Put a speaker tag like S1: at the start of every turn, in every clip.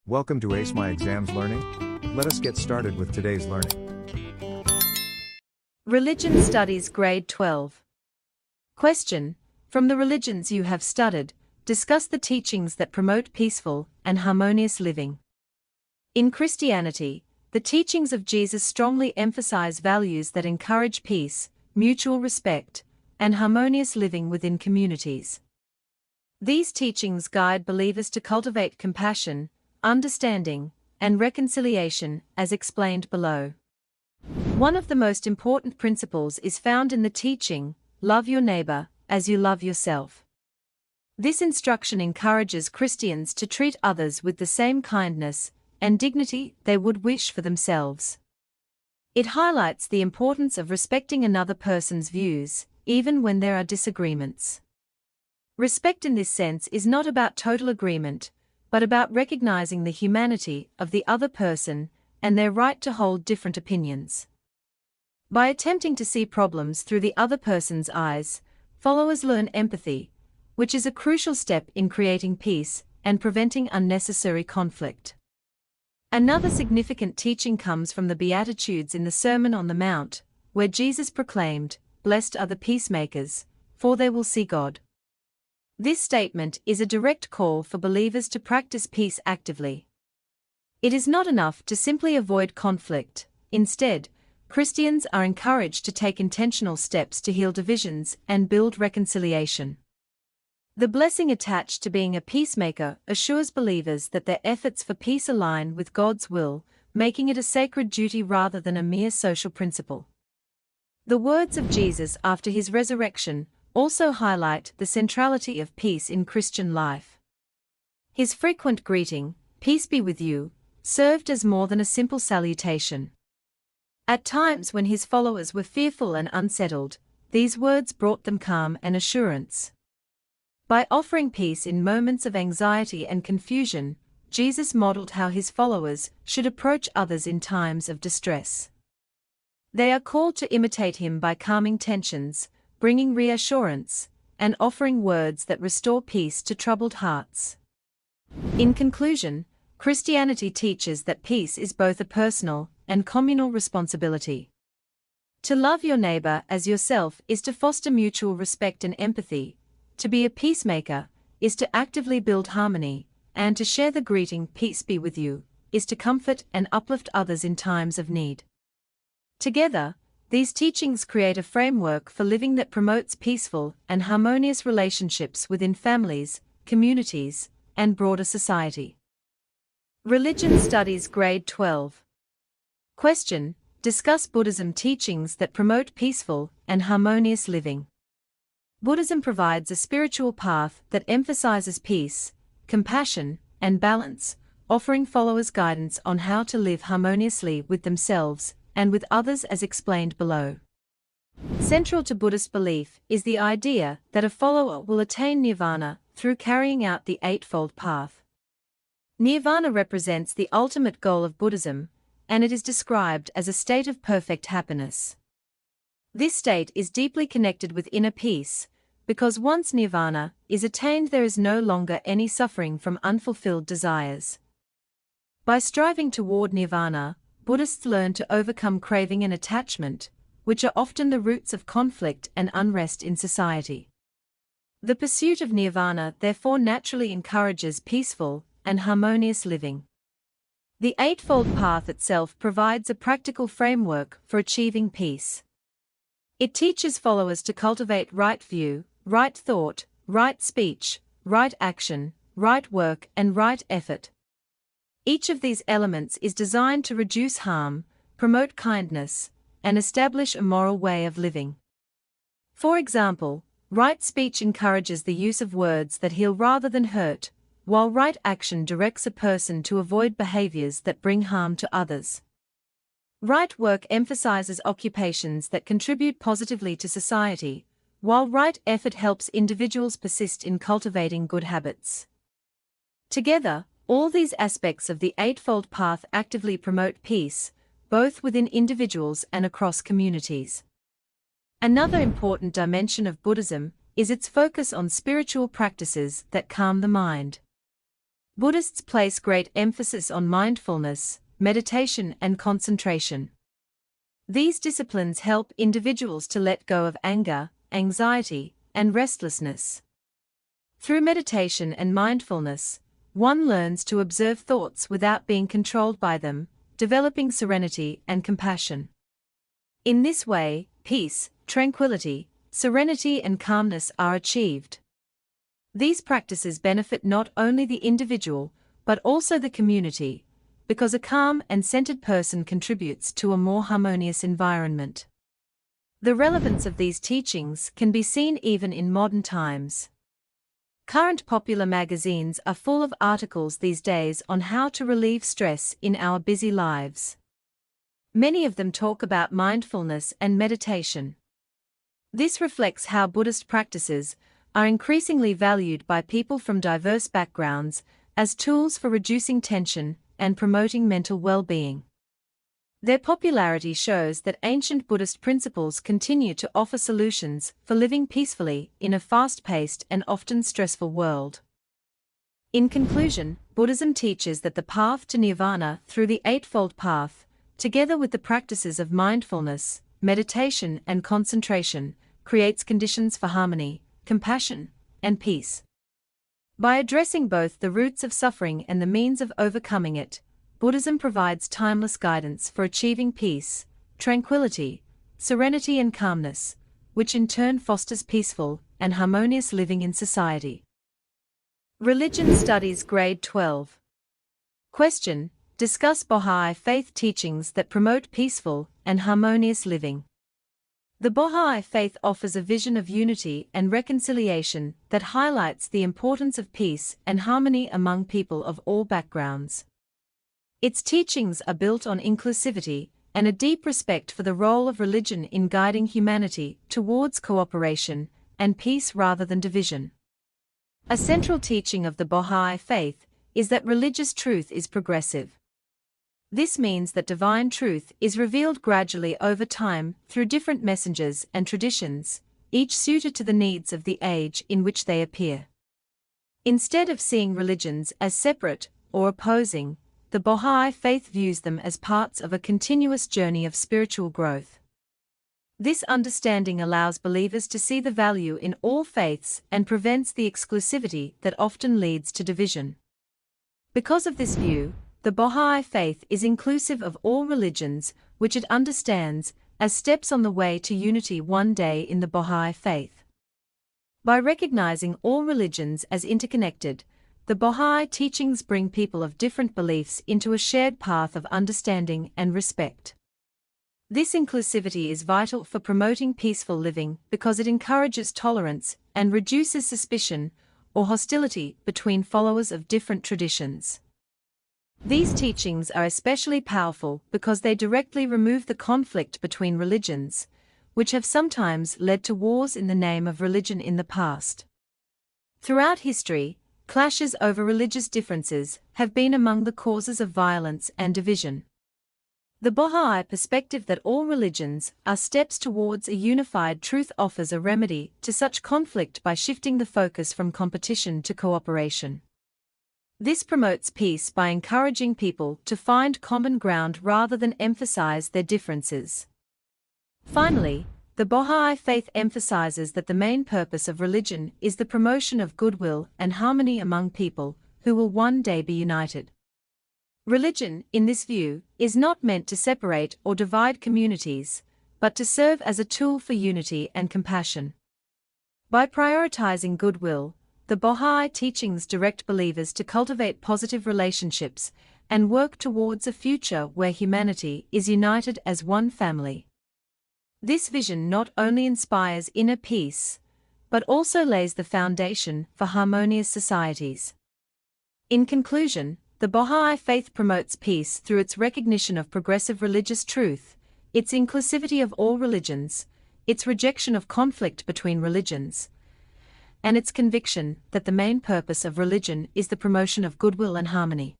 S1: Welcome to Ace My Exams Learning. Let us get started with today's learning.
S2: Religion Studies Grade 12. Question: From the religions you have studied, discuss the teachings that promote peaceful and harmonious living. In Christianity, the teachings of Jesus strongly emphasize values that encourage peace, mutual respect, and harmonious living within communities. These teachings guide believers to cultivate compassion, understanding, and reconciliation, as explained below. One of the most important principles is found in the teaching, "Love your neighbor as you love yourself." This instruction encourages Christians to treat others with the same kindness and dignity they would wish for themselves. It highlights the importance of respecting another person's views, even when there are disagreements. Respect in this sense is not about total agreement, but about recognizing the humanity of the other person and their right to hold different opinions. By attempting to see problems through the other person's eyes, followers learn empathy, which is a crucial step in creating peace and preventing unnecessary conflict. Another significant teaching comes from the Beatitudes in the Sermon on the Mount, where Jesus proclaimed, "Blessed are the peacemakers, for they will see God." This statement is a direct call for believers to practice peace actively. It is not enough to simply avoid conflict. Instead, Christians are encouraged to take intentional steps to heal divisions and build reconciliation. The blessing attached to being a peacemaker assures believers that their efforts for peace align with God's will, making it a sacred duty rather than a mere social principle. The words of Jesus after his resurrection also highlight the centrality of peace in Christian life. His frequent greeting, "Peace be with you," served as more than a simple salutation. At times when his followers were fearful and unsettled, these words brought them calm and assurance. By offering peace in moments of anxiety and confusion, Jesus modeled how his followers should approach others in times of distress. They are called to imitate him by calming tensions, bringing reassurance, and offering words that restore peace to troubled hearts. In conclusion, Christianity teaches that peace is both a personal and communal responsibility. To love your neighbor as yourself is to foster mutual respect and empathy. To be a peacemaker is to actively build harmony, and to share the greeting, "Peace be with you," is to comfort and uplift others in times of need. Together, these teachings create a framework for living that promotes peaceful and harmonious relationships within families, communities, and broader society. Religion Studies Grade 12. Question: Discuss Buddhism teachings that promote peaceful and harmonious living. Buddhism provides a spiritual path that emphasizes peace, compassion, and balance, offering followers guidance on how to live harmoniously with themselves and with others as explained below. Central to Buddhist belief is the idea that a follower will attain nirvana through carrying out the Eightfold Path. Nirvana represents the ultimate goal of Buddhism, and it is described as a state of perfect happiness. This state is deeply connected with inner peace, because once nirvana is attained, there is no longer any suffering from unfulfilled desires. By striving toward nirvana, Buddhists learn to overcome craving and attachment, which are often the roots of conflict and unrest in society. The pursuit of nirvana therefore naturally encourages peaceful and harmonious living. The Eightfold Path itself provides a practical framework for achieving peace. It teaches followers to cultivate right view, right thought, right speech, right action, right work, and right effort. Each of these elements is designed to reduce harm, promote kindness, and establish a moral way of living. For example, right speech encourages the use of words that heal rather than hurt, while right action directs a person to avoid behaviors that bring harm to others. Right work emphasizes occupations that contribute positively to society, while right effort helps individuals persist in cultivating good habits. Together, all these aspects of the Eightfold Path actively promote peace, both within individuals and across communities. Another important dimension of Buddhism is its focus on spiritual practices that calm the mind. Buddhists place great emphasis on mindfulness, meditation, and concentration. These disciplines help individuals to let go of anger, anxiety, and restlessness. Through meditation and mindfulness, one learns to observe thoughts without being controlled by them, developing serenity and compassion. In this way, peace, tranquility, serenity, and calmness are achieved. These practices benefit not only the individual, but also the community, because a calm and centered person contributes to a more harmonious environment. The relevance of these teachings can be seen even in modern times. Current popular magazines are full of articles these days on how to relieve stress in our busy lives. Many of them talk about mindfulness and meditation. This reflects how Buddhist practices are increasingly valued by people from diverse backgrounds as tools for reducing tension and promoting mental well-being. Their popularity shows that ancient Buddhist principles continue to offer solutions for living peacefully in a fast-paced and often stressful world. In conclusion, Buddhism teaches that the path to nirvana through the Eightfold Path, together with the practices of mindfulness, meditation, and concentration, creates conditions for harmony, compassion, and peace. By addressing both the roots of suffering and the means of overcoming it, Buddhism provides timeless guidance for achieving peace, tranquility, serenity, and calmness, which in turn fosters peaceful and harmonious living in society. Religion Studies Grade 12. Question: discuss Bahá'i Faith teachings that promote peaceful and harmonious living. The Bahá'i Faith offers a vision of unity and reconciliation that highlights the importance of peace and harmony among people of all backgrounds. Its teachings are built on inclusivity and a deep respect for the role of religion in guiding humanity towards cooperation and peace rather than division. A central teaching of the Bahá'i Faith is that religious truth is progressive. This means that divine truth is revealed gradually over time through different messengers and traditions, each suited to the needs of the age in which they appear. Instead of seeing religions as separate or opposing, the Bahá'i Faith views them as parts of a continuous journey of spiritual growth. This understanding allows believers to see the value in all faiths and prevents the exclusivity that often leads to division. Because of this view, the Bahá'i Faith is inclusive of all religions, which it understands as steps on the way to unity one day in the Bahá'i Faith. By recognizing all religions as interconnected, the Bahá'i teachings bring people of different beliefs into a shared path of understanding and respect. This inclusivity is vital for promoting peaceful living because it encourages tolerance and reduces suspicion or hostility between followers of different traditions. These teachings are especially powerful because they directly remove the conflict between religions, which have sometimes led to wars in the name of religion in the past. Throughout history, clashes over religious differences have been among the causes of violence and division. The Bahá'i perspective that all religions are steps towards a unified truth offers a remedy to such conflict by shifting the focus from competition to cooperation. This promotes peace by encouraging people to find common ground rather than emphasize their differences. Finally, the Bahá'i Faith emphasizes that the main purpose of religion is the promotion of goodwill and harmony among people who will one day be united. Religion, in this view, is not meant to separate or divide communities, but to serve as a tool for unity and compassion. By prioritizing goodwill, the Bahá'i teachings direct believers to cultivate positive relationships and work towards a future where humanity is united as one family. This vision not only inspires inner peace, but also lays the foundation for harmonious societies. In conclusion, the Bahá'i Faith promotes peace through its recognition of progressive religious truth, its inclusivity of all religions, its rejection of conflict between religions, and its conviction that the main purpose of religion is the promotion of goodwill and harmony.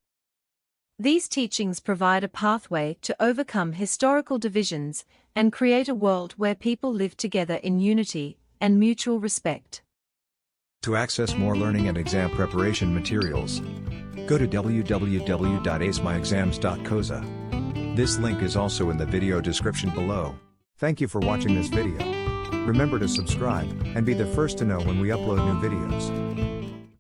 S2: These teachings provide a pathway to overcome historical divisions and create a world where people live together in unity and mutual respect.
S1: To access more learning and exam preparation materials, Go to www.acemyexams.coza. This link is also in the video description below. Thank you for watching this video. Remember to subscribe and be the first to know when we upload new videos.